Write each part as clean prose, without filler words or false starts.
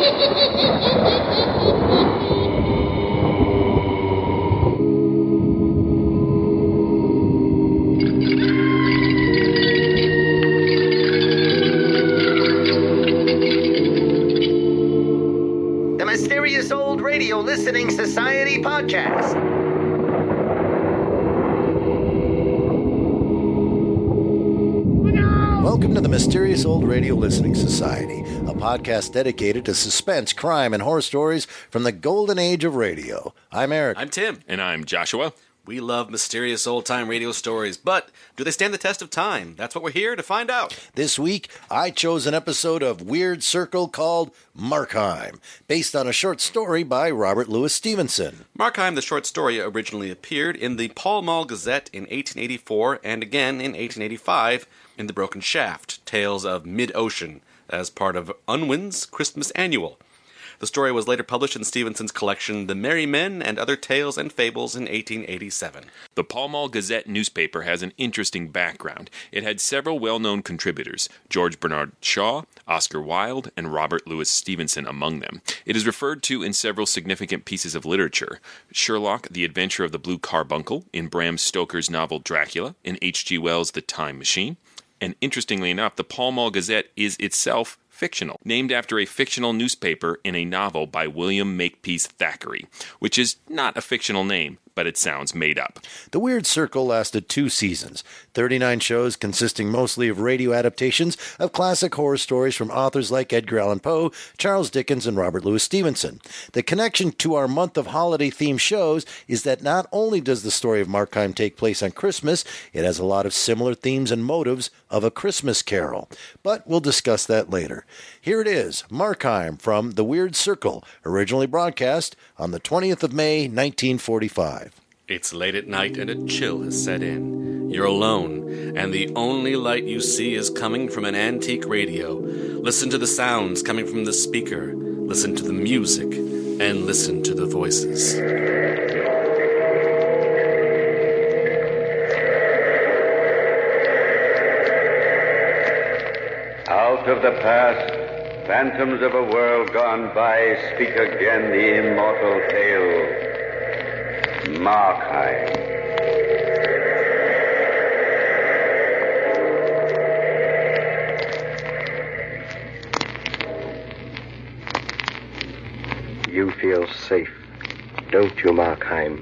The Mysterious Old Radio Listening Society podcast. Welcome to the Mysterious Old Radio Listening Society, a podcast dedicated to suspense, crime, and horror stories from the golden age of radio. I'm Eric. I'm Tim. And I'm Joshua. We love mysterious old-time radio stories, but do they stand the test of time? That's what we're here to find out. This week, I chose an episode of Weird Circle called Markheim, based on a short story by Robert Louis Stevenson. Markheim, the short story, originally appeared in the Pall Mall Gazette in 1884 and again in 1885 in The Broken Shaft, Tales of Mid-Ocean, as part of Unwin's Christmas Annual. The story was later published in Stevenson's collection The Merry Men and Other Tales and Fables in 1887. The Pall Mall Gazette newspaper has an interesting background. It had several well-known contributors, George Bernard Shaw, Oscar Wilde, and Robert Louis Stevenson among them. It is referred to in several significant pieces of literature. Sherlock, The Adventure of the Blue Carbuncle, in Bram Stoker's novel Dracula, in H.G. Wells' The Time Machine. And interestingly enough, the Pall Mall Gazette is itself fictional, named after a fictional newspaper in a novel by William Makepeace Thackeray, which is not a fictional name, but it sounds made up. The Weird Circle lasted 2 seasons, 39 shows consisting mostly of radio adaptations of classic horror stories from authors like Edgar Allan Poe, Charles Dickens, and Robert Louis Stevenson. The connection to our month of holiday-themed shows is that not only does the story of Markheim take place on Christmas, it has a lot of similar themes and motives of A Christmas Carol. But we'll discuss that later. Here it is, Markheim from The Weird Circle, originally broadcast on the 20th of May, 1945. It's late at night and a chill has set in. You're alone, and the only light you see is coming from an antique radio. Listen to the sounds coming from the speaker. Listen to the music, and listen to the voices. Out of the past, phantoms of a world gone by, speak again the immortal tale. Markheim. You feel safe, don't you, Markheim?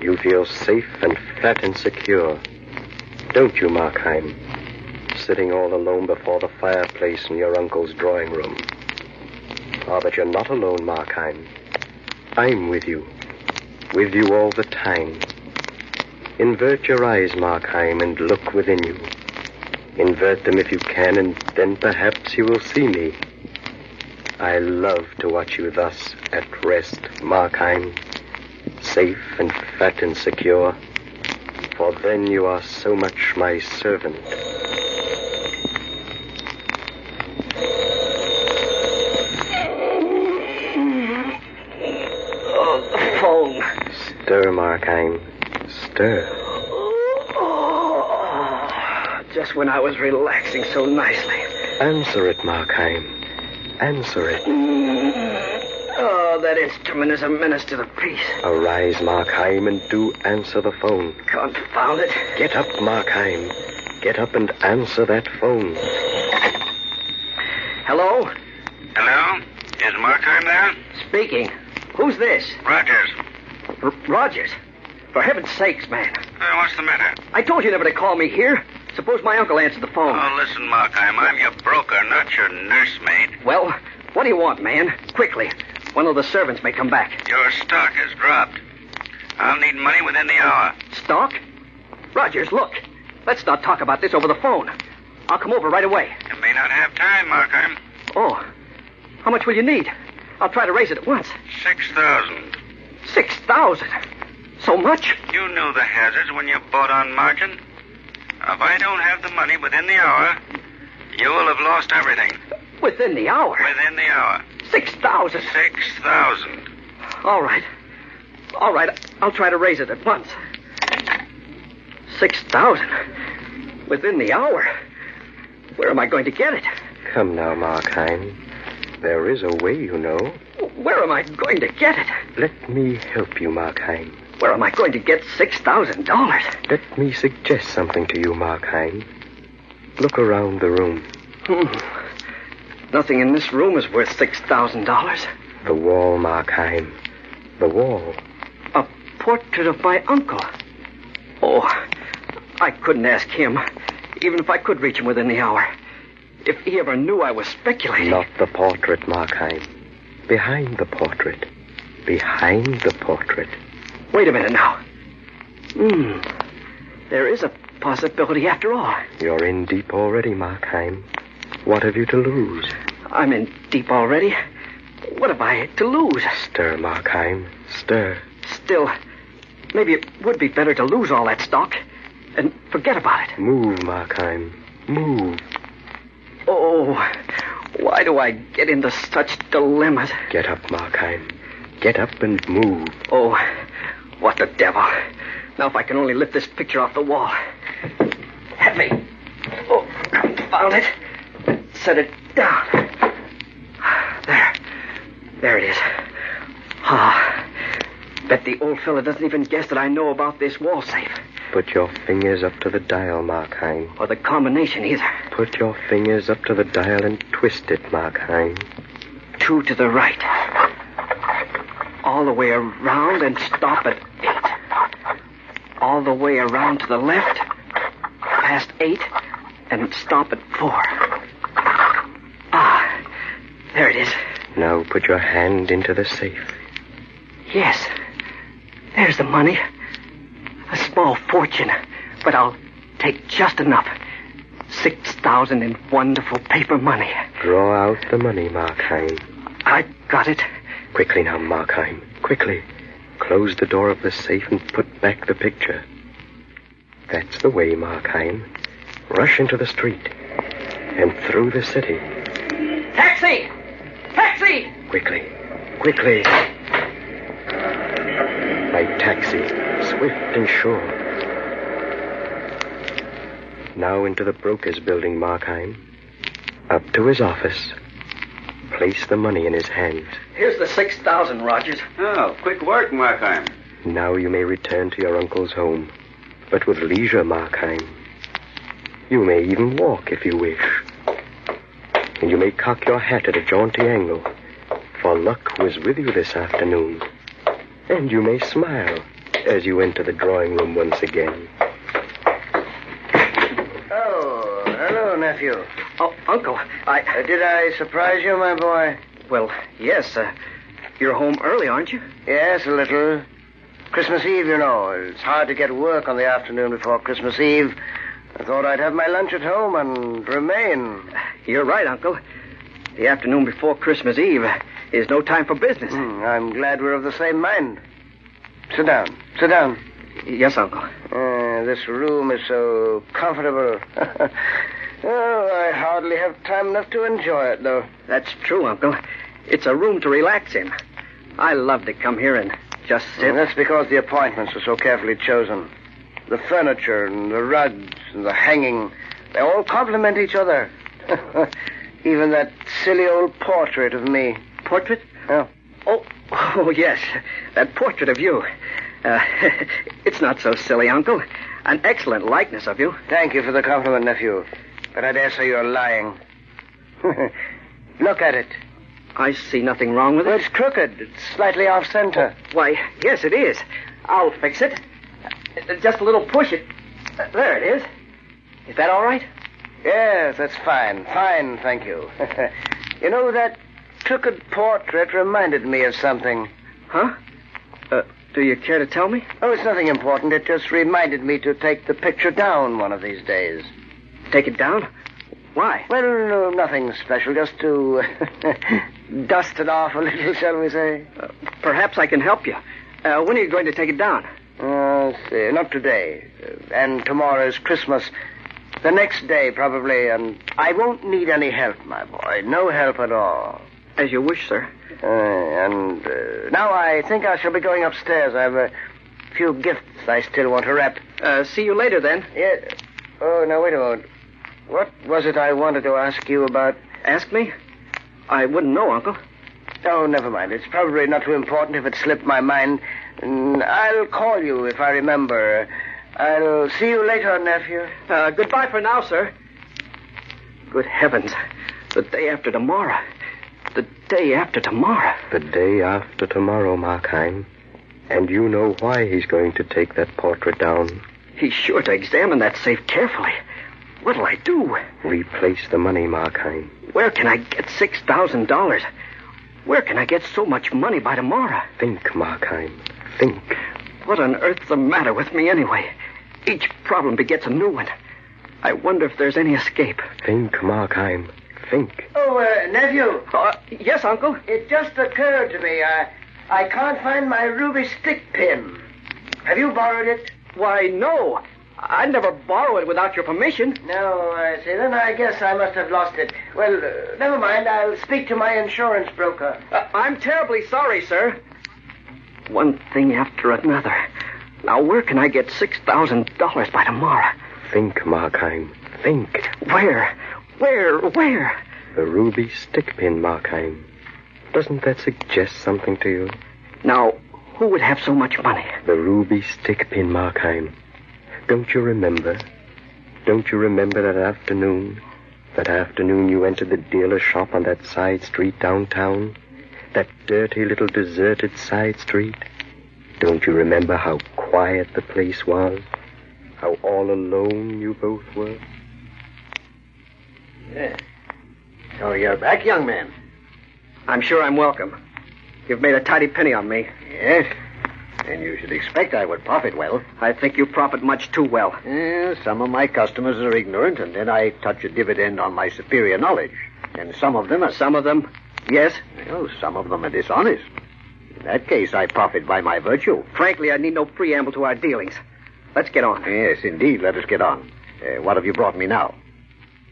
You feel safe and fat and secure, don't you, Markheim? Sitting all alone before the fireplace in your uncle's drawing room. Ah, but you're not alone, Markheim. I'm with you all the time. Invert your eyes, Markheim, and look within you. Invert them if you can, and then perhaps you will see me. I love to watch you thus at rest, Markheim, safe and fat and secure, for then you are so much my servant. Stir, Markheim. Stir. Just when I was relaxing so nicely. Answer it, Markheim. Answer it. Oh, that instrument is a menace to the peace. Arise, Markheim, and do answer the phone. Confound it. Get up, Markheim. Get up and answer that phone. Hello? Hello? Is Markheim there? Speaking. Who's this? Rogers. Rogers? For heaven's sakes, man. What's the matter? I told you never to call me here. Suppose my uncle answered the phone. Oh, listen, Markheim, I'm your broker, not your nursemaid. Well, what do you want, man? Quickly. One of the servants may come back. Your stock has dropped. I'll need money within the hour. Stock? Rogers, look. Let's not talk about this over the phone. I'll come over right away. You may not have time, Markheim. Oh. How much will you need? I'll try to raise it at once. 6,000. 6,000? So much? You knew the hazards when you bought on margin. If I don't have the money within the hour, you will have lost everything. Within the hour? Within the hour. 6,000. 6,000. All right. All right. I'll try to raise it at once. 6,000. Within the hour. Where am I going to get it? Come now, Markheim. There is a way, you know. Where am I going to get it? Let me help you, Markheim. Where am I going to get $6,000? Let me suggest something to you, Markheim. Look around the room. Nothing in this room is worth $6,000. The wall, Markheim. The wall. A portrait of my uncle. Oh, I couldn't ask him, even if I could reach him within the hour. If he ever knew I was speculating. Not the portrait, Markheim. Behind the portrait. Behind the portrait. Wait a minute now. There is a possibility after all. You're in deep already, Markheim. What have you to lose? I'm in deep already. What have I to lose? Stir, Markheim. Stir. Still, maybe it would be better to lose all that stock and forget about it. Move, Markheim. Move. Oh, why do I get into such dilemmas? Get up, Markheim. Get up and move. Oh, what the devil. Now if I can only lift this picture off the wall. Heavy. Oh, found it. Set it down. There it is. Bet the old fella doesn't even guess that I know about this wall safe. Put your fingers up to the dial, Markheim. Or the combination either. Put your fingers up to the dial and twist it, Markheim. 2 to the right. All the way around and stop at 8. All the way around to the left, past 8, and stop at 4. There it is. Now put your hand into the safe. Yes. There's the money. A small fortune, but I'll take just enough. 6,000 in wonderful paper money. Draw out the money, Markheim. I got it. Quickly now, Markheim. Quickly. Close the door of the safe and put back the picture. That's the way, Markheim. Rush into the street and through the city. Taxi! Taxi! Quickly. Quickly. My taxi, swift and sure. Now into the broker's building, Markheim. Up to his office. Place the money in his hands. Here's the 6,000, Rogers. Oh, quick work, Markheim. Now you may return to your uncle's home, but with leisure, Markheim. You may even walk if you wish. And you may cock your hat at a jaunty angle, for luck was with you this afternoon. And you may smile as you enter the drawing room once again. Oh, hello, nephew. Oh, Uncle, Did I surprise you, my boy? Well, yes, you're home early, aren't you? Yes, a little. Christmas Eve, you know. It's hard to get work on the afternoon before Christmas Eve. I thought I'd have my lunch at home and remain. You're right, Uncle. The afternoon before Christmas Eve is no time for business. I'm glad we're of the same mind. Sit down. Sit down. Yes, Uncle. This room is so comfortable. Oh, I hardly have time enough to enjoy it, though. That's true, Uncle. It's a room to relax in. I love to come here and just sit. And that's because the appointments are so carefully chosen. The furniture and the rugs and the hanging, they all complement each other. Even that silly old portrait of me. Portrait? Yeah. Oh, yes. That portrait of you. It's not so silly, Uncle. An excellent likeness of you. Thank you for the compliment, nephew. But I dare say you're lying. Look at it. I see nothing wrong with Well, it. it's crooked. It's slightly off-center. Why, yes, it is. I'll fix it. Just a little push it. There it is. Is that all right? Yes, that's fine. Fine, thank you. You know, that crooked portrait reminded me of something. Huh? Do you care to tell me? Oh, it's nothing important. It just reminded me to take the picture down one of these days. Take it down? Why? Well, no, nothing special. Just to dust it off a little, shall we say? Perhaps I can help you. When are you going to take it down? Let's see. Not today. And tomorrow's Christmas. The next day, probably. And I won't need any help, my boy. No help at all. As you wish, sir. Now I think I shall be going upstairs. I have a few gifts I still want to wrap. See you later, then. Yeah. Oh, now, wait a moment. What was it I wanted to ask you about? Ask me? I wouldn't know, Uncle. Oh, never mind. It's probably not too important if it slipped my mind. I'll call you if I remember. I'll see you later, nephew. Goodbye for now, sir. Good heavens. The day after tomorrow. The day after tomorrow. The day after tomorrow, Markheim. And you know why he's going to take that portrait down. He's sure to examine that safe carefully. What'll I do? Replace the money, Markheim. Where can I get $6,000? Where can I get so much money by tomorrow? Think, Markheim. Think. What on earth's the matter with me anyway? Each problem begets a new one. I wonder if there's any escape. Think, Markheim. Think. Oh, nephew. Yes, Uncle? It just occurred to me. I can't find my ruby stick pin. Have you borrowed it? Why, no. I'd never borrow it without your permission. No, I see. Then I guess I must have lost it. Well, never mind. I'll speak to my insurance broker. I'm terribly sorry, sir. One thing after another. Now, where can I get $6,000 by tomorrow? Think, Markheim. Think. Where? The ruby stick pin, Markheim. Doesn't that suggest something to you? Now, who would have so much money? The ruby stick pin, Markheim. Don't you remember? Don't you remember that afternoon? That afternoon you entered the dealer's shop on that side street downtown? That dirty little deserted side street? Don't you remember how quiet the place was? How all alone you both were? Yeah. So you're back, young man. I'm sure I'm welcome. You've made a tidy penny on me. Yes. And you should expect I would profit well. I think you profit much too well. Some of my customers are ignorant, and then I touch a dividend on my superior knowledge. And some of them are... Some of them? Yes? Well, some of them are dishonest. In that case, I profit by my virtue. Frankly, I need no preamble to our dealings. Let's get on. Yes, indeed, let us get on. What have you brought me now?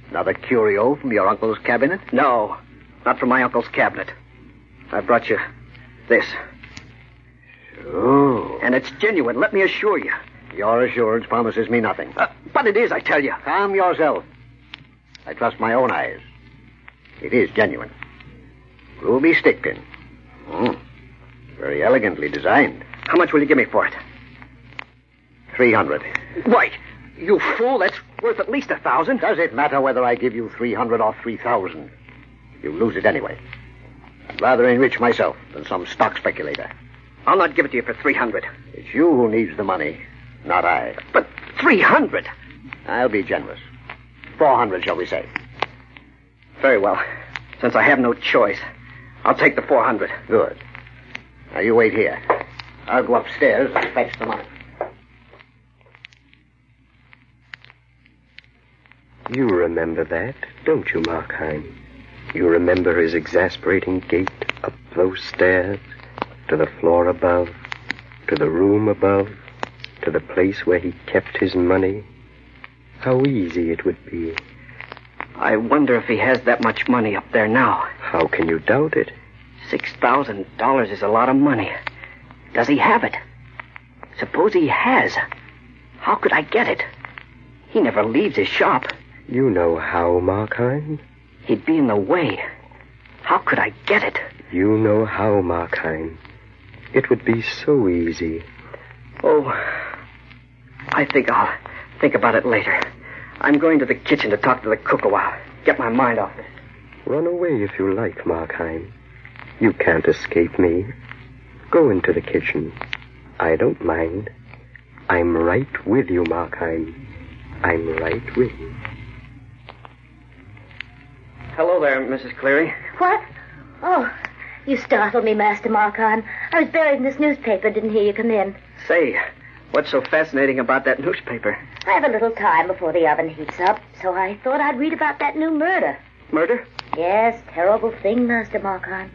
Another curio from your uncle's cabinet? No, not from my uncle's cabinet. I brought you this. Oh. And it's genuine, let me assure you. Your assurance promises me nothing. But it is, I tell you. Calm yourself. I trust my own eyes. It is genuine. Ruby stick pin. Very elegantly designed. How much will you give me for it? 300. Why, you fool, that's worth at least 1,000. Does it matter whether I give you 300 or 3,000? You lose it anyway. I'd rather enrich myself than some stock speculator. I'll not give it to you for 300. It's you who needs the money, not I. But 300? I'll be generous. 400, shall we say? Very well. Since I have no choice, I'll take the 400. Good. Now you wait here. I'll go upstairs and fetch the money. You remember that, don't you, Markheim? You remember his exasperating gait up those stairs, to the floor above, to the room above, to the place where he kept his money? How easy it would be. I wonder if he has that much money up there now. How can you doubt it? $6,000 is a lot of money. Does he have it? Suppose he has. How could I get it? He never leaves his shop. You know how, Markheim? He'd be in the way. How could I get it? You know how, Markheim. It would be so easy. Oh, I think I'll think about it later. I'm going to the kitchen to talk to the cook a while. Get my mind off it. Run away if you like, Markheim. You can't escape me. Go into the kitchen. I don't mind. I'm right with you, Markheim. I'm right with you. Hello there, Mrs. Cleary. What? Oh, you startled me, Master Markheim. I was buried in this newspaper, didn't hear you come in. Say, what's so fascinating about that newspaper? I have a little time before the oven heats up, so I thought I'd read about that new murder. Murder? Yes, terrible thing, Master Markheim.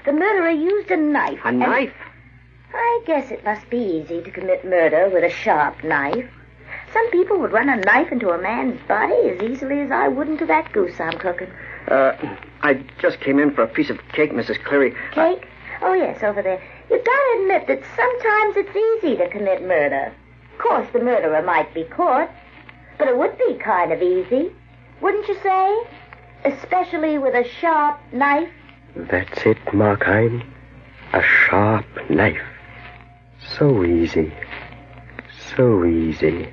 The murderer used a knife. A knife? I guess it must be easy to commit murder with a sharp knife. Some people would run a knife into a man's body as easily as I would into that goose I'm cooking. I just came in for a piece of cake, Mrs. Cleary. Cake? Oh, yes, over there. You've got to admit that sometimes it's easy to commit murder. Of course, the murderer might be caught, but it would be kind of easy, wouldn't you say? Especially with a sharp knife. That's it, Markheim. A sharp knife. So easy. So easy.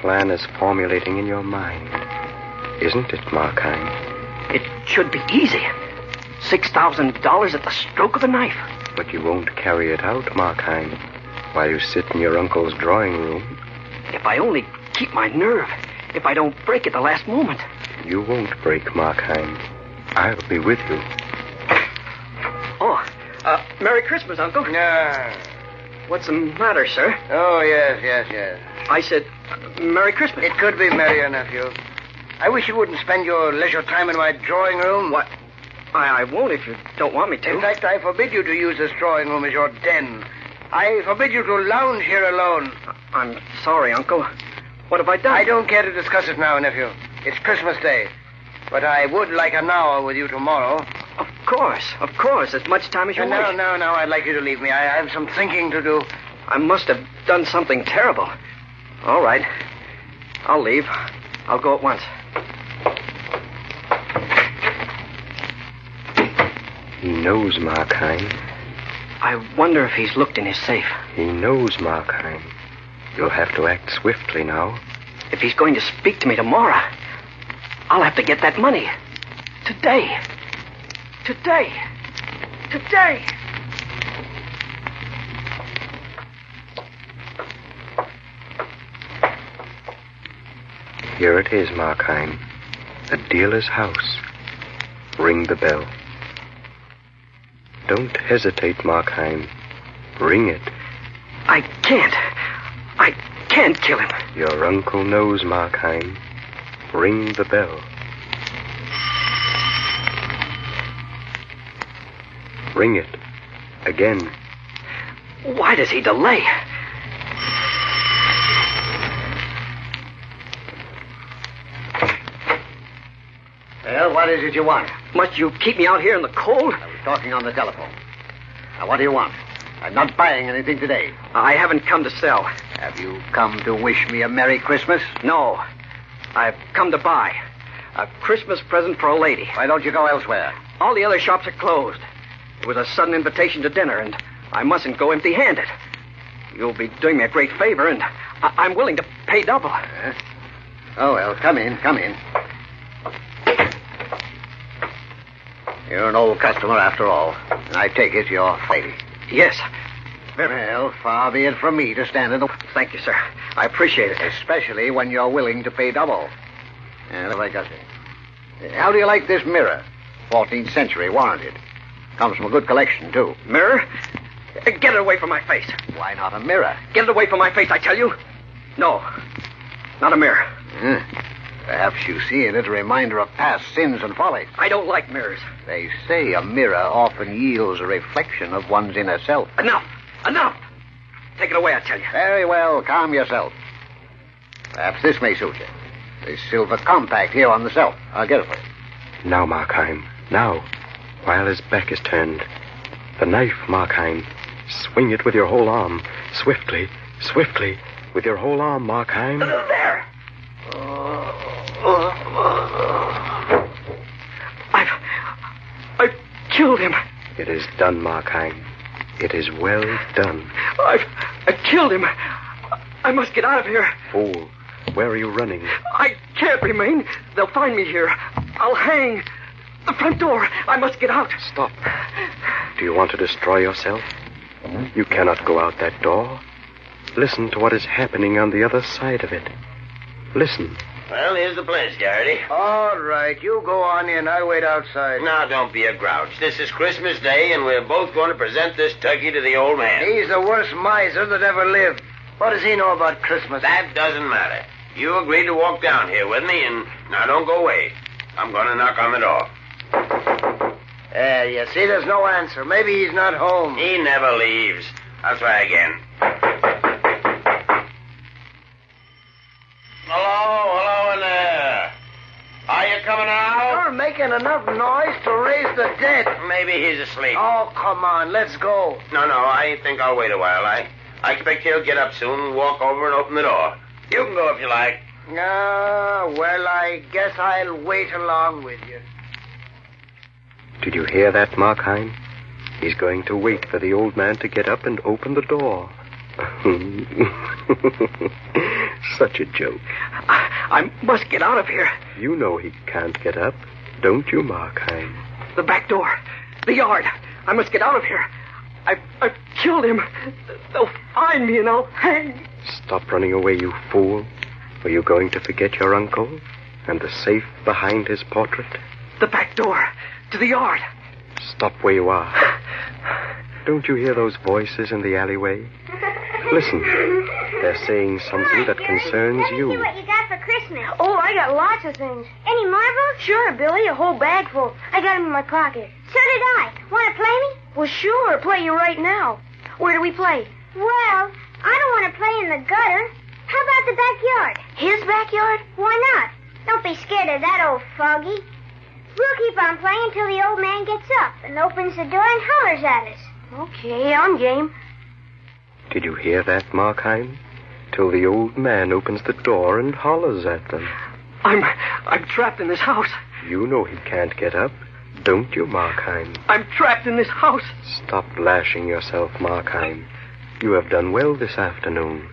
Plan is formulating in your mind, isn't it, Markheim? It should be easy. $6,000 at the stroke of a knife. But you won't carry it out, Markheim, while you sit in your uncle's drawing room. If I only keep my nerve, if I don't break at the last moment. You won't break, Markheim. I'll be with you. Oh, Merry Christmas, Uncle. What's the matter, sir? Oh, yes. I said, Merry Christmas. It could be merrier, nephew. I wish you wouldn't spend your leisure time in my drawing room. What? I won't if you don't want me to. In fact, I forbid you to use this drawing room as your den. I forbid you to lounge here alone. I'm sorry, Uncle. What have I done? I don't care to discuss it now, nephew. It's Christmas Day. But I would like an hour with you tomorrow. Of course. As much time as you wish. Now, I'd like you to leave me. I have some thinking to do. I must have done something terrible. All right. I'll leave. I'll go at once. He knows, Markheim. I wonder if he's looked in his safe. He knows, Markheim. You'll have to act swiftly now. If he's going to speak to me tomorrow, I'll have to get that money. Today. Here it is, Markheim. The dealer's house. Ring the bell. Don't hesitate, Markheim. Ring it. I can't kill him. Your uncle knows, Markheim. Ring the bell. Ring it. Again. Why does he delay? Well, what is it you want? Must you keep me out here in the cold? I was talking on the telephone. Now, what do you want? I'm not buying anything today. I haven't come to sell. Have you come to wish me a Merry Christmas? No. I've come to buy. A Christmas present for a lady. Why don't you go elsewhere? All the other shops are closed. It was a sudden invitation to dinner, and I mustn't go empty-handed. You'll be doing me a great favor, and I'm willing to pay double. Oh, well, come in. You're an old customer after all, and I take it you're lady. Yes. Well, far be it from me to stand in the... Thank you, sir. I appreciate it. Especially when you're willing to pay double. And like I say, how do you like this mirror? 14th century, warranted. Comes from a good collection, too. Mirror? Get it away from my face. Why not a mirror? Get it away from my face, I tell you. No, not a mirror. Perhaps you see in it a reminder of past sins and follies. I don't like mirrors. They say a mirror often yields a reflection of one's inner self. Enough! Take it away, I tell you. Very well, calm yourself. Perhaps this may suit you. This silver compact here on the shelf. I'll get it for you. Now, Markheim. Now. While his back is turned. The knife, Markheim. Swing it with your whole arm. Swiftly. With your whole arm, Markheim. There. I've killed him. It is done, Markheim. It is well done. I've killed him. I must get out of here. Fool. Where are you running? I can't remain. They'll find me here. I'll hang. The front door. I must get out. Stop. Do you want to destroy yourself? You cannot go out that door. Listen to what is happening on the other side of it. Listen. Well, here's the place, Garrity. All right, you go on in. I'll wait outside. Now, don't be a grouch. This is Christmas Day, and we're both going to present this turkey to the old man. He's the worst miser that ever lived. What does he know about Christmas? That doesn't matter. You agreed to walk down here with me, and now don't go away. I'm going to knock on the door. You see, there's no answer. Maybe he's not home. He never leaves. I'll try again. Hello in there. Are you coming out? You're making enough noise to raise the dead. Maybe he's asleep. Oh, come on, let's go. No, I think I'll wait a while. I expect he'll get up soon and walk over and open the door. You can go if you like. Well, I guess I'll wait along with you. Did you hear that, Markheim? He's going to wait for the old man to get up and open the door. Such a joke. I must get out of here. You know he can't get up, don't you, Markheim? The back door. The yard. I must get out of here. I've killed him. They'll find me and I'll hang. Stop running away, you fool. Are you going to forget your uncle and the safe behind his portrait? The back door. To the yard. Stop where you are. Don't you hear those voices in the alleyway? Listen. They're saying something that concerns you. Let me see what you got for Christmas. Oh, I got lots of things. Any marbles? Sure, Billy, a whole bag full. I got them in my pocket. So did I. Want to play me? Well, sure, play you right now. Where do we play? Well, I don't want to play in the gutter. How about the backyard? His backyard? Why not? Don't be scared of that old fogey. We'll keep on playing until the old man gets up and opens the door and hollers at us. Okay, I'm game. Did you hear that, Markheim? Till the old man opens the door and hollers at them. I'm trapped in this house. You know he can't get up, don't you, Markheim? I'm trapped in this house. Stop lashing yourself, Markheim. You have done well this afternoon,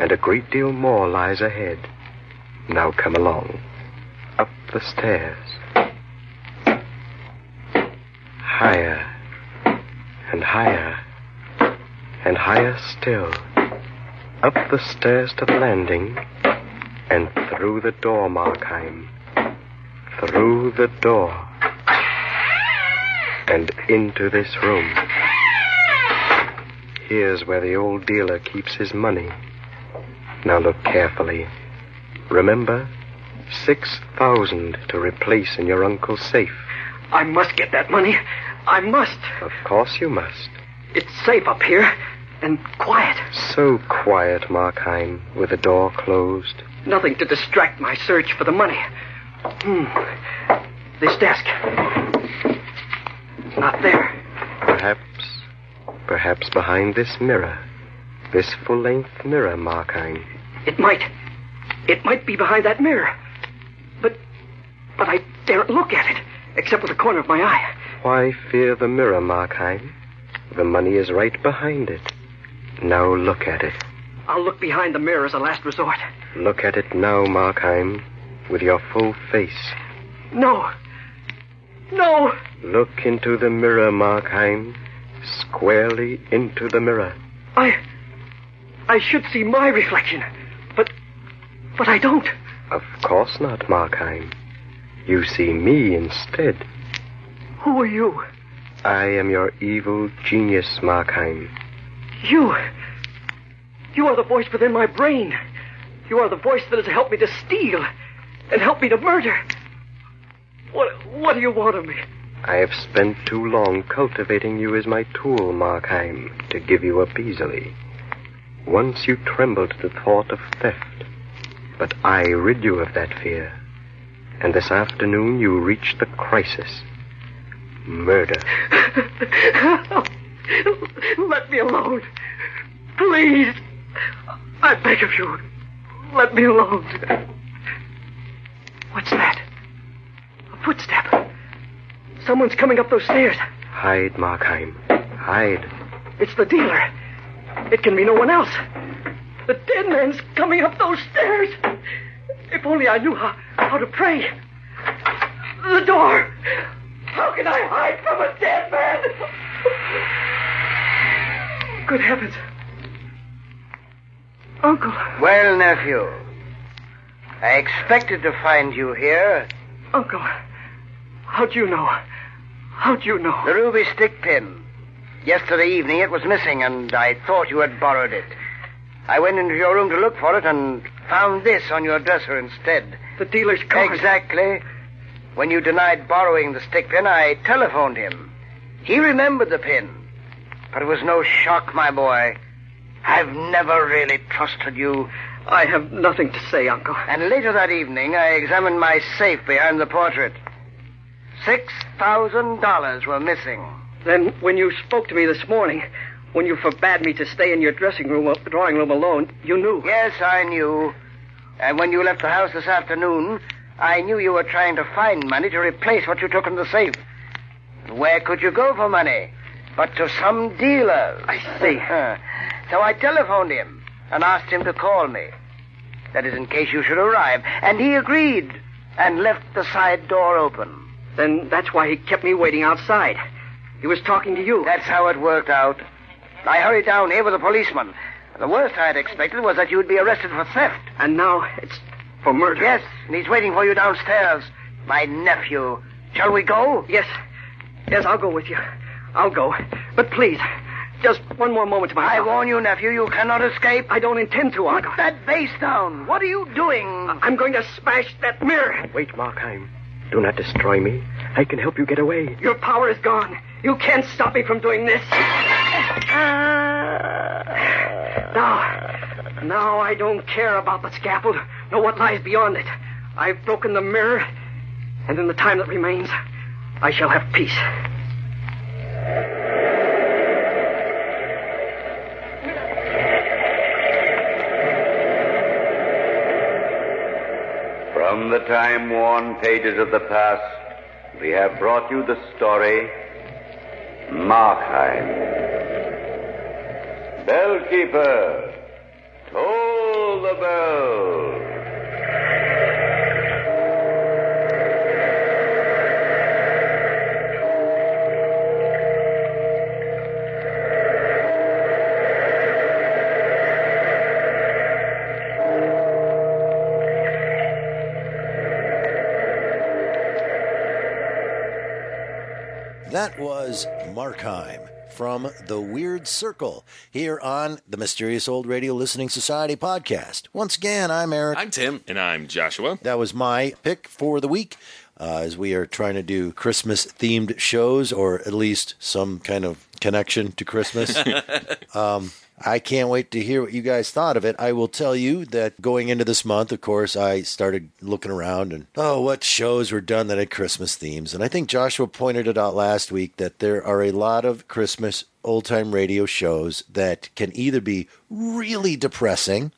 and a great deal more lies ahead. Now come along. Up the stairs. Higher, and higher, and higher still. Up the stairs to the landing, and through the door, Markheim. Through the door. And into this room. Here's where the old dealer keeps his money. Now look carefully. Remember, 6,000 to replace in your uncle's safe. I must get that money. I must. Of course you must. It's safe up here and quiet. So quiet, Markheim, with the door closed. Nothing to distract my search for the money. This desk. Not there. Perhaps behind this mirror. This full-length mirror, Markheim. It might be behind that mirror. But I daren't look at it, except with the corner of my eye. Why fear the mirror, Markheim? The money is right behind it. Now look at it. I'll look behind the mirror as a last resort. Look at it now, Markheim, with your full face. No. Look into the mirror, Markheim. Squarely into the mirror. I should see my reflection, but I don't. Of course not, Markheim. You see me instead. Who are you? I am your evil genius, Markheim. You are the voice within my brain. You are the voice that has helped me to steal and helped me to murder. What do you want of me? I have spent too long cultivating you as my tool, Markheim, to give you up easily. Once you trembled at the thought of theft, but I rid you of that fear. And this afternoon you reached the crisis. Murder. Let me alone. Please. I beg of you. Let me alone. What's that? A footstep. Someone's coming up those stairs. Hide, Markheim. Hide. It's the dealer. It can be no one else. The dead man's coming up those stairs. If only I knew how to pray. The door. How can I hide from a dead man? Good heavens. Uncle. Well, nephew, I expected to find you here. Uncle, how'd you know? The ruby stick pin. Yesterday evening it was missing, and I thought you had borrowed it. I went into your room to look for it and found this on your dresser instead. The dealer's card. Exactly. When you denied borrowing the stick pin, I telephoned him. He remembered the pin. But it was no shock, my boy. I've never really trusted you. I have nothing to say, Uncle. And later that evening, I examined my safe behind the portrait. $6,000 were missing. Then, when you spoke to me this morning, when you forbade me to stay in your drawing room alone, you knew. Yes, I knew. And when you left the house this afternoon, I knew you were trying to find money to replace what you took from the safe. Where could you go for money? But to some dealer. I see. So I telephoned him and asked him to call me. That is, in case you should arrive. And he agreed and left the side door open. Then that's why he kept me waiting outside. He was talking to you. That's how it worked out. I hurried down here with a policeman. The worst I had expected was that you would be arrested for theft. And now it's for murder. Yes, and he's waiting for you downstairs. My nephew. Shall we go? Yes, I'll go with you. I'll go. But please, just one more moment to myself. I warn you, nephew, you cannot escape. I don't intend to, Uncle. Put that vase down. What are you doing? I'm going to smash that mirror. Wait, Markheim. Do not destroy me. I can help you get away. Your power is gone. You can't stop me from doing this. Now I don't care about the scaffold, nor what lies beyond it. I've broken the mirror, and in the time that remains, I shall have peace. From the time-worn pages of the past, we have brought you the story, Markheim. Bellkeeper, toll the bell. That was Markheim from The Weird Circle here on the Mysterious Old Radio Listening Society podcast. Once again, I'm Eric. I'm Tim. And I'm Joshua. That was my pick for the week as we are trying to do Christmas-themed shows, or at least some kind of connection to Christmas. I can't wait to hear what you guys thought of it. I will tell you that going into this month, of course, I started looking around and, what shows were done that had Christmas themes. And I think Joshua pointed it out last week that there are a lot of Christmas old-time radio shows that can either be really depressing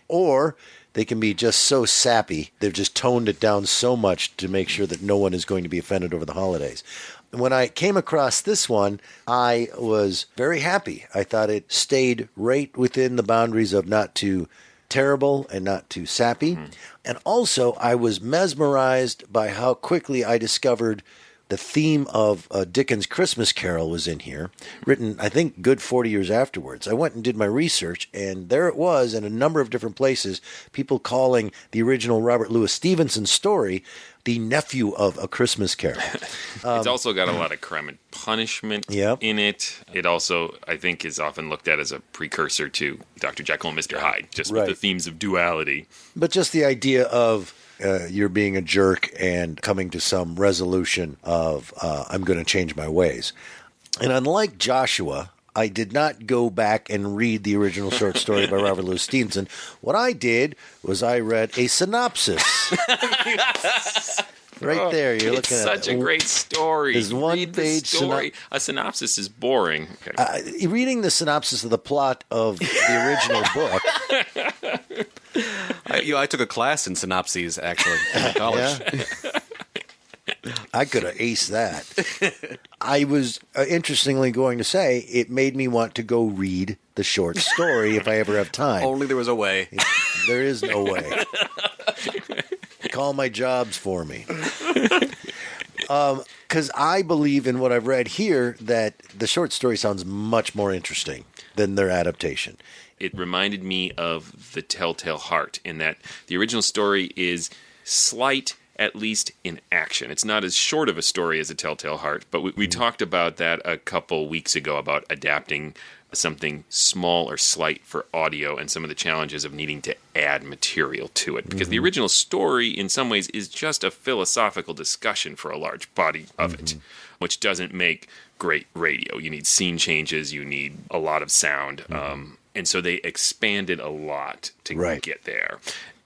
or they can be just so sappy. They've just toned it down so much to make sure that no one is going to be offended over the holidays. When I came across this one, I was very happy. I thought it stayed right within the boundaries of not too terrible and not too sappy. Mm-hmm. And also, I was mesmerized by how quickly I discovered the theme of Dickens' Christmas Carol was in here, written, I think, good 40 years afterwards. I went and did my research, and there it was in a number of different places, people calling the original Robert Louis Stevenson story the nephew of A Christmas Carol. It's also got a lot of crime and punishment in it. It also, I think, is often looked at as a precursor to Dr. Jekyll and Mr. Hyde, just with the themes of duality. But just the idea of you're being a jerk and coming to some resolution of I'm going to change my ways. And unlike Joshua, I did not go back and read the original short story by Robert Louis Stevenson. What I did was I read a synopsis. Right there, you're looking at it. It's such a great story. There's one-page story. A synopsis is boring. Okay. Reading the synopsis of the plot of the original book. I took a class in synopses, actually, in college. Yeah. I could have aced that. I was, interestingly going to say, it made me want to go read the short story if I ever have time. Only there was a way. There is no way. Call my jobs for me. Because I believe in what I've read here that the short story sounds much more interesting than their adaptation. It reminded me of The Telltale Heart in that the original story is slight at least in action. It's not as short of a story as A Telltale Heart, but we talked about that a couple weeks ago, about adapting something small or slight for audio and some of the challenges of needing to add material to it. Because the original story, in some ways, is just a philosophical discussion for a large body of it, which doesn't make great radio. You need scene changes, you need a lot of sound, and so they expanded a lot to get there.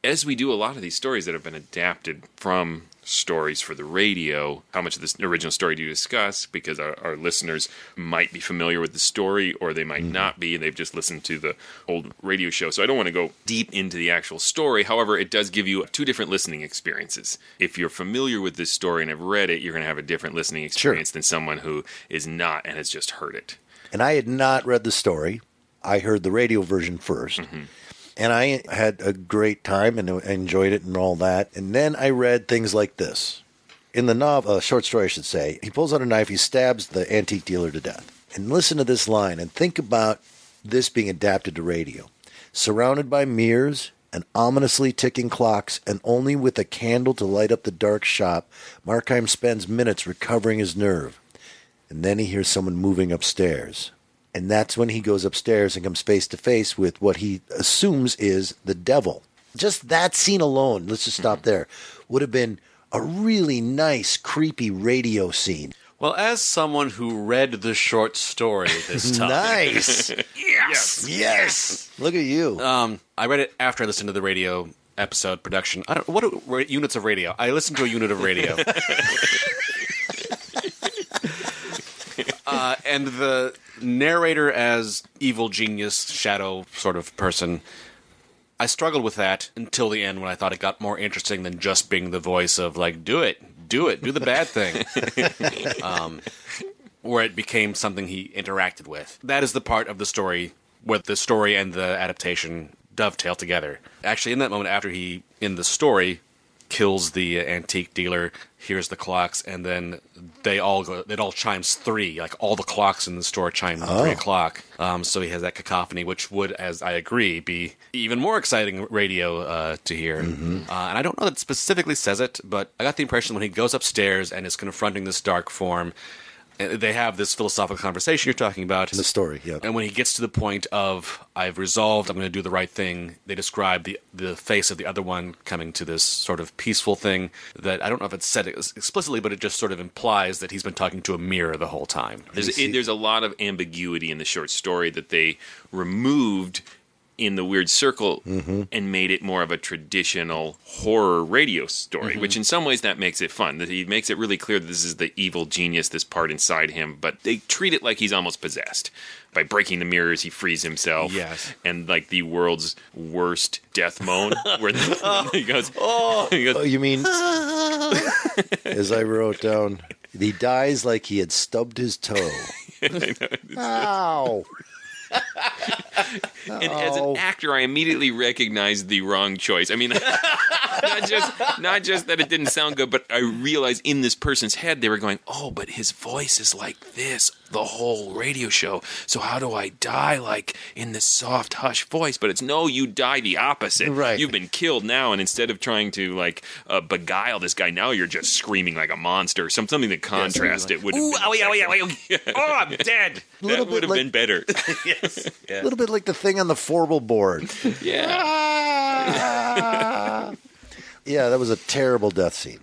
As we do a lot of these stories that have been adapted from stories for the radio, how much of this original story do you discuss? Because our listeners might be familiar with the story, or they might not be, and they've just listened to the old radio show. So I don't want to go deep into the actual story. However, it does give you two different listening experiences. If you're familiar with this story and have read it, you're going to have a different listening experience than someone who is not and has just heard it. And I had not read the story. I heard the radio version first. And I had a great time and enjoyed it and all that. And then I read things like this. In the novel, short story I should say, he pulls out a knife, he stabs the antique dealer to death. And listen to this line and think about this being adapted to radio. Surrounded by mirrors and ominously ticking clocks, and only with a candle to light up the dark shop, Markheim spends minutes recovering his nerve. And then he hears someone moving upstairs. And that's when he goes upstairs and comes face to face with what he assumes is the devil. Just that scene alone, let's just stop there, would have been a really nice, creepy radio scene. Well, as someone who read the short story this time. Nice. Yes. Look at you. I read it after I listened to the radio episode production. What are units of radio? I listened to a unit of radio. And the narrator as evil genius, shadow sort of person, I struggled with that until the end when I thought it got more interesting than just being the voice of, like, do the bad thing. Where it became something he interacted with. That is the part of the story where the story and the adaptation dovetail together. Actually, in that moment after he, in the story, kills the antique dealer, hears the clocks, and then it all chimes 3, like all the clocks in the store chime 3 o'clock. So he has that cacophony, which would, as I agree, be even more exciting radio to hear. And I don't know that it specifically says it, but I got the impression when he goes upstairs and is confronting this dark form, they have this philosophical conversation you're talking about. In the story, yeah. And when he gets to the point of, I've resolved, I'm going to do the right thing, they describe the face of the other one coming to this sort of peaceful thing that, I don't know if it's said explicitly, but it just sort of implies that he's been talking to a mirror the whole time. There's a lot of ambiguity in the short story that they removed in the Weird Circle and made it more of a traditional horror radio story, which in some ways that makes it fun. That he makes it really clear that this is the evil genius, this part inside him, but they treat it like he's almost possessed. By breaking the mirrors, he frees himself. Yes. And like the world's worst death moan, where he goes, you mean, as I wrote down, he dies like he had stubbed his toe. Ow. And as an actor, I immediately recognized the wrong choice. I mean, not just that it didn't sound good, but I realized in this person's head they were going, "Oh, but his voice is like this the whole radio show. So how do I die like in this soft, hush voice?" But it's no, you die the opposite. Right. You've been killed now, and instead of trying to like beguile this guy, now you're just screaming like a monster. Something to contrast it would. Ooh, owie. Oh, I'm dead. That would have been better. Yes. Yeah. A little bit like the thing on the Forble board. Yeah. Yeah, that was a terrible death scene.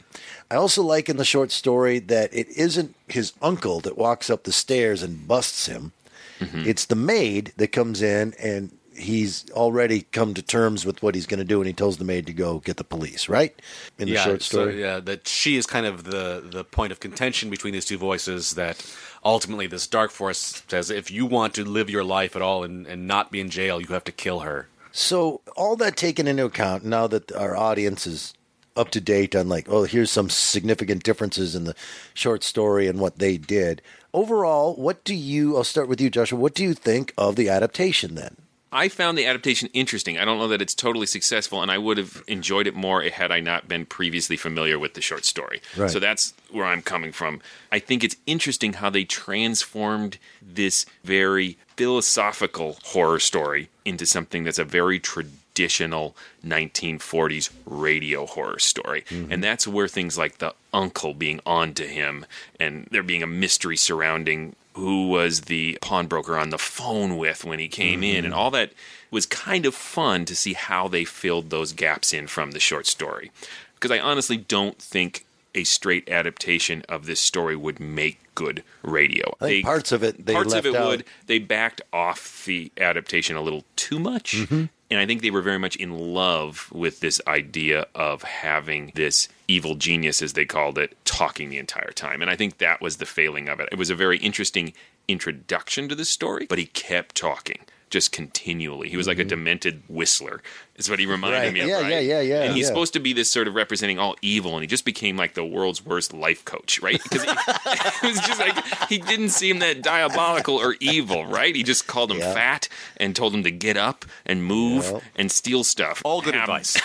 I also like in the short story that it isn't his uncle that walks up the stairs and busts him. It's the maid that comes in, and he's already come to terms with what he's going to do, and he tells the maid to go get the police, right? In the short story. So, that she is kind of the point of contention between these two voices, that ultimately this dark force says if you want to live your life at all and not be in jail, you have to kill her. So all that taken into account, now that our audience is up to date on like, oh, here's some significant differences in the short story and what they did. Overall, I'll start with you, Joshua, what do you think of the adaptation then? I found the adaptation interesting. I don't know that it's totally successful, and I would have enjoyed it more had I not been previously familiar with the short story. Right. So that's where I'm coming from. I think it's interesting how they transformed this very philosophical horror story into something that's a very traditional traditional 1940s radio horror story. And that's where things like the uncle being on to him and there being a mystery surrounding who was the pawnbroker on the phone with when he came in, and all that was kind of fun to see how they filled those gaps in from the short story. Because I honestly don't think a straight adaptation of this story would make good radio. I think parts of it would. They backed off the adaptation a little too much. And I think they were very much in love with this idea of having this evil genius, as they called it, talking the entire time. And I think that was the failing of it. It was a very interesting introduction to the story, but he kept talking just continually. He was like a demented whistler, is what he reminded me of, right? Yeah. And he's supposed to be this sort of representing all evil, and he just became like the world's worst life coach, right? Because it was just like, he didn't seem that diabolical or evil, right? He just called him fat and told him to get up and move and steal stuff. All good advice.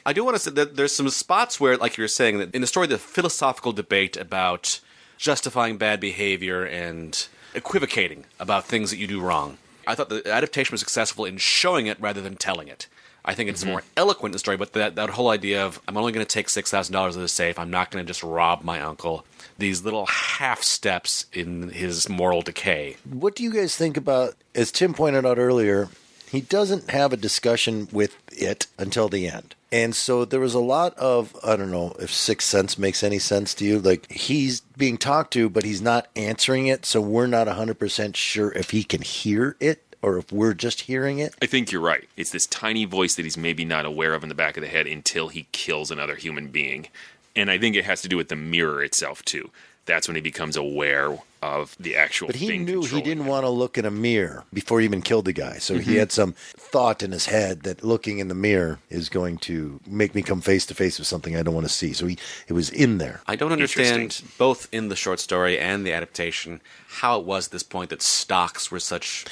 I do want to say that there's some spots where, like you were saying, that in the story, the philosophical debate about justifying bad behavior and equivocating about things that you do wrong. I thought the adaptation was successful in showing it rather than telling it. I think it's more eloquent in the story, but that whole idea of, I'm only going to take $6,000 out of the safe, I'm not going to just rob my uncle. These little half steps in his moral decay. What do you guys think about, as Tim pointed out earlier, he doesn't have a discussion with it until the end. And so there was a lot of, I don't know if Sixth Sense makes any sense to you. Like, he's being talked to, but he's not answering it. So we're not 100% sure if he can hear it or if we're just hearing it. I think you're right. It's this tiny voice that he's maybe not aware of in the back of the head until he kills another human being. And I think it has to do with the mirror itself, too. That's when he becomes aware of the actual thing. But he knew he didn't want to look in a mirror before he even killed the guy. So he had some thought in his head that looking in the mirror is going to make me come face to face with something I don't want to see. So it was in there. I don't understand, both in the short story and the adaptation, how it was at this point that stocks were such...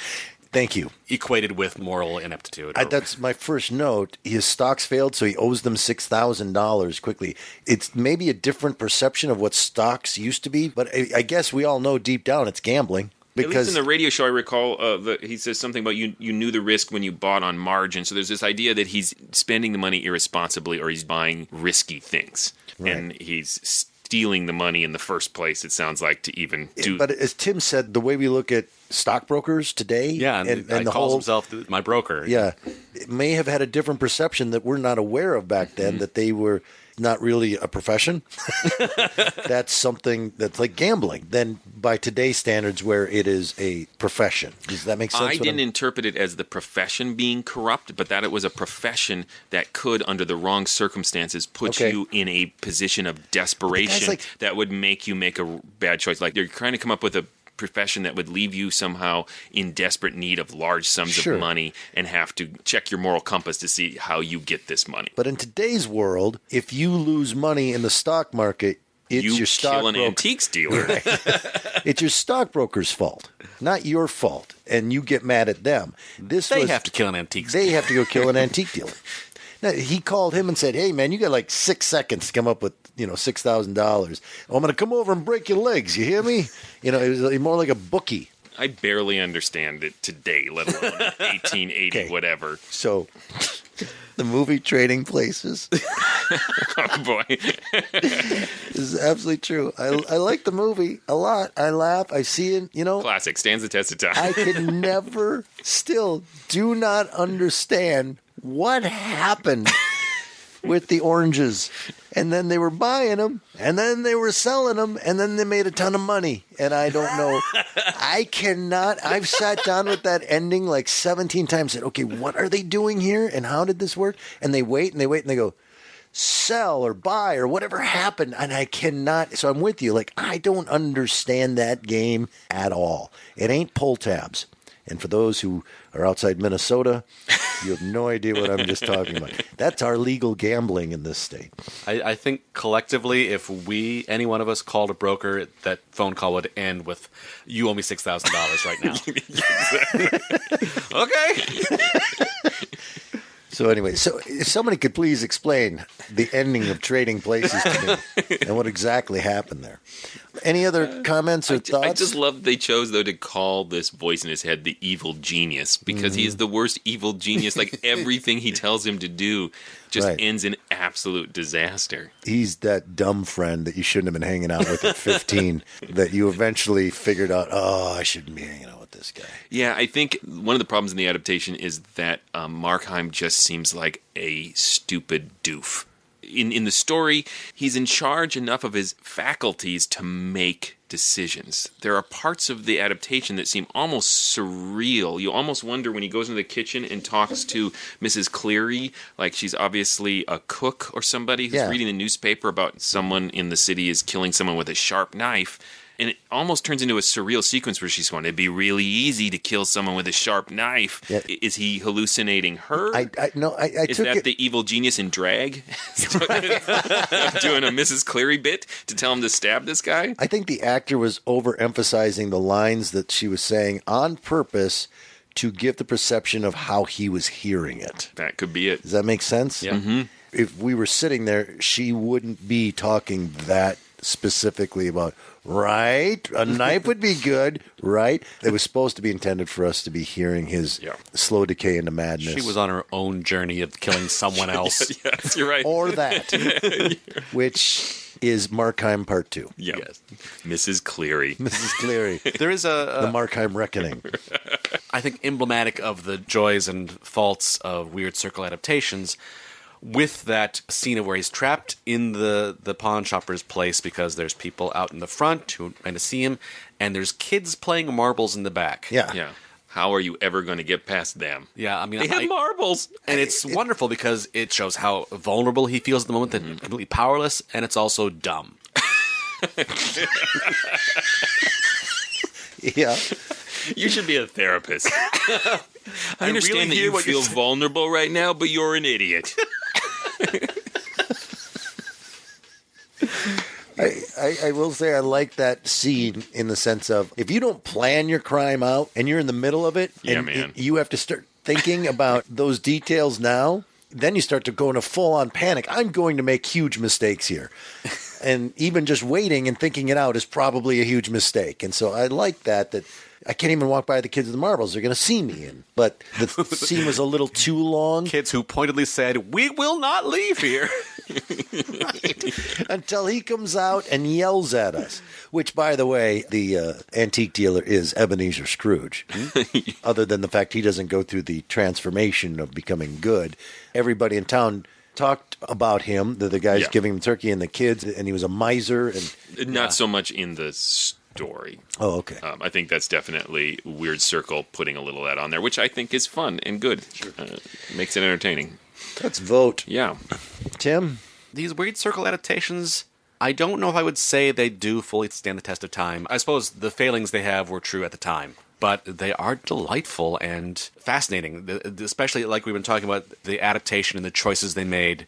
Thank you. Equated with moral ineptitude. That's my first note. His stocks failed, so he owes them $6,000 quickly. It's maybe a different perception of what stocks used to be, but I guess we all know deep down it's gambling. Because at least in the radio show, I recall he says something about you knew the risk when you bought on margin. So there's this idea that he's spending the money irresponsibly or he's buying risky things. Right. And he's stealing the money in the first place, it sounds like, to even do... But as Tim said, the way we look at stockbrokers today... Yeah, and the calls himself my broker. Yeah, it may have had a different perception that we're not aware of back then, that they were not really a profession. That's something that's like gambling. Then by today's standards, where it is a profession. Does that make sense? I didn't interpret it as the profession being corrupt, but that it was a profession that could, under the wrong circumstances, put you in a position of desperation that would make you make a bad choice. Like, they're trying to come up with a profession that would leave you somehow in desperate need of large sums of money and have to check your moral compass to see how you get this money. But in today's world, if you lose money in the stock market, it's your stockbroker. You kill an antiques dealer. Right. It's your stockbroker's fault, not your fault, and you get mad at them. They have to kill an antiques dealer. They have to go kill an antique dealer. Now, he called him and said, "Hey, man, you got like 6 seconds to come up with, $6,000. I'm going to come over and break your legs. You hear me?" It was more like a bookie. I barely understand it today, let alone 1880, whatever. So, the movie Trading Places. Oh, boy. This is absolutely true. I like the movie a lot. I laugh. I see it, Classic. Stands the test of time. I can never, still do not understand what happened with the oranges. And then they were buying them, and then they were selling them, and then they made a ton of money. And I don't know. I cannot. I've sat down with that ending like 17 times, said, okay, what are they doing here? And how did this work? And they wait, and they go, sell or buy or whatever happened. And I cannot. So I'm with you. Like, I don't understand that game at all. It ain't pull tabs. And for those who are outside Minnesota, you have no idea what I'm just talking about. That's our legal gambling in this state. I think collectively, if any one of us called a broker, that phone call would end with, "You owe me $6,000 right now." Okay. So anyway, so if somebody could please explain the ending of Trading Places to me and what exactly happened there. Any other comments or thoughts? I just love they chose, though, to call this voice in his head the evil genius, because he is the worst evil genius. Like, everything he tells him to do just ends in absolute disaster. He's that dumb friend that you shouldn't have been hanging out with at 15 that you eventually figured out, I shouldn't be hanging out with this guy. Yeah, I think one of the problems in the adaptation is that Markheim just seems like a stupid doof. In the story, he's in charge enough of his faculties to make decisions. There are parts of the adaptation that seem almost surreal. You almost wonder when he goes into the kitchen and talks to Mrs. Cleary, like she's obviously a cook or somebody who's reading the newspaper about someone in the city is killing someone with a sharp knife. And it almost turns into a surreal sequence where she's going, it'd be really easy to kill someone with a sharp knife. Yeah. Is he hallucinating her? Is that the evil genius in drag? Doing a Mrs. Cleary bit to tell him to stab this guy? I think the actor was overemphasizing the lines that she was saying on purpose to give the perception of how he was hearing it. That could be it. Does that make sense? Yeah. Mm-hmm. If we were sitting there, she wouldn't be talking that specifically about, right? A knife would be good, right? It was supposed to be intended for us to be hearing his slow decay into madness. She was on her own journey of killing someone else. Yes, you're right. Or that, which is Markheim Part 2. Yep. Yes. Mrs. Cleary. Mrs. Cleary. There is the Markheim Reckoning. I think emblematic of the joys and faults of Weird Circle adaptations, with that scene where he's trapped in the pawn shopper's place because there's people out in the front who are trying to see him, and there's kids playing marbles in the back. Yeah. How are you ever going to get past them? Yeah, I mean, they have marbles, and it's wonderful because it shows how vulnerable he feels at the moment, that completely powerless, and it's also dumb. Yeah. You should be a therapist. I understand that you feel vulnerable right now, but you're an idiot. I will say I like that scene in the sense of, if you don't plan your crime out and you're in the middle of it, you have to start thinking about those details now, then you start to go into full-on panic. I'm going to make huge mistakes here. And even just waiting and thinking it out is probably a huge mistake. And so I like that I can't even walk by the kids with the marbles. They're going to see me. But the scene was a little too long. Kids who pointedly said, "We will not leave here." Right. Until he comes out and yells at us. Which, by the way, the antique dealer is Ebenezer Scrooge. Other than the fact he doesn't go through the transformation of becoming good. Everybody in town talked about him, the guys giving him turkey and the kids, and he was a miser. And not so much in the story. Oh, okay. I think that's definitely Weird Circle putting a little of that on there, which I think is fun and good. Sure. Makes it entertaining. Let's vote. Yeah. Tim? These Weird Circle adaptations, I don't know if I would say they do fully stand the test of time. I suppose the failings they have were true at the time, but they are delightful and fascinating, especially like we've been talking about the adaptation and the choices they made,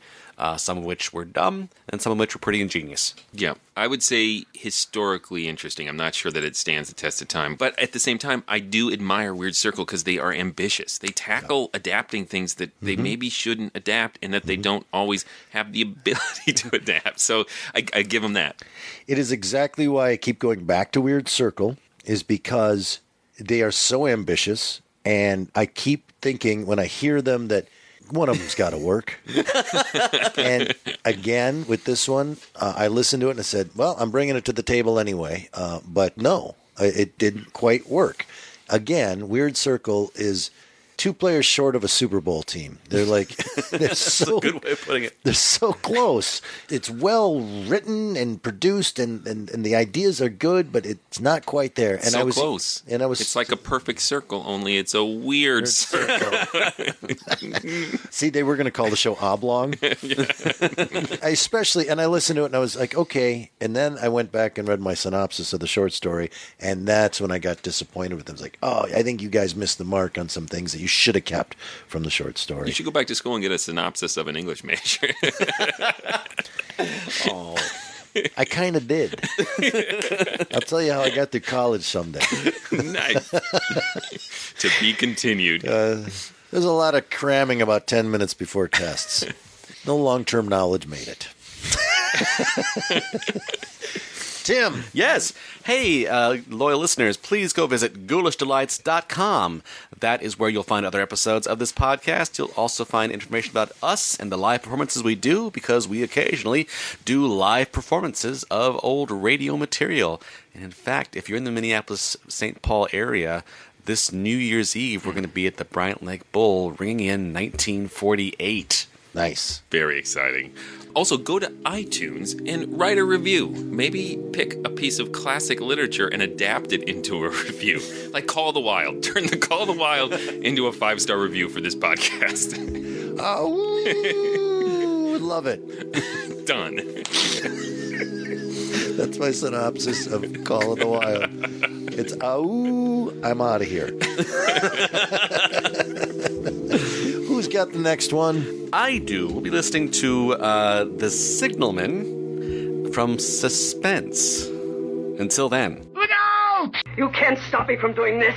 some of which were dumb and some of which were pretty ingenious. Yeah, I would say historically interesting. I'm not sure that it stands the test of time, but at the same time, I do admire Weird Circle because they are ambitious. They tackle adapting things that they maybe shouldn't adapt and that they don't always have the ability to adapt. So I give them that. It is exactly why I keep going back to Weird Circle, is because they are so ambitious, and I keep thinking when I hear them that one of them's got to work. And again, with this one, I listened to it and I said, well, I'm bringing it to the table anyway. But no, it didn't quite work. Again, Weird Circle is 2 players short of a Super Bowl team. They're like, That's a good way of putting it. They're so close. It's well written and produced, and the ideas are good, but it's not quite there. And so close. And I was. It's like a perfect circle, only it's a weird circle. See, they were going to call the show Oblong. I listened to it and I was like, okay. And then I went back and read my synopsis of the short story, and that's when I got disappointed with it. I was like, oh, I think you guys missed the mark on some things that you should have kept from the short story. You should go back to school and get a synopsis of an English major. Oh, I kind of did. I'll tell you how I got through college someday. Nice. To be continued. There's a lot of cramming about 10 minutes before tests. No long-term knowledge made it. Tim. Yes. Hey, loyal listeners, please go visit ghoulishdelights.com. That is where you'll find other episodes of this podcast. You'll also find information about us and the live performances we do, because we occasionally do live performances of old radio material. And in fact, if you're in the Minneapolis-St. Paul area, this New Year's Eve, we're going to be at the Bryant Lake Bowl, ringing in 1948. Nice. Very exciting. Also, go to iTunes and write a review. Maybe pick a piece of classic literature and adapt it into a review. Like Call of the Wild. Turn the Call of the Wild into a 5-star review for this podcast. Oh, would love it. Done. That's my synopsis of Call of the Wild. It's, I'm out of here. Who's got the next one? I do. We'll be listening to The Signalman from Suspense. Until then. Look out! You can't stop me from doing this.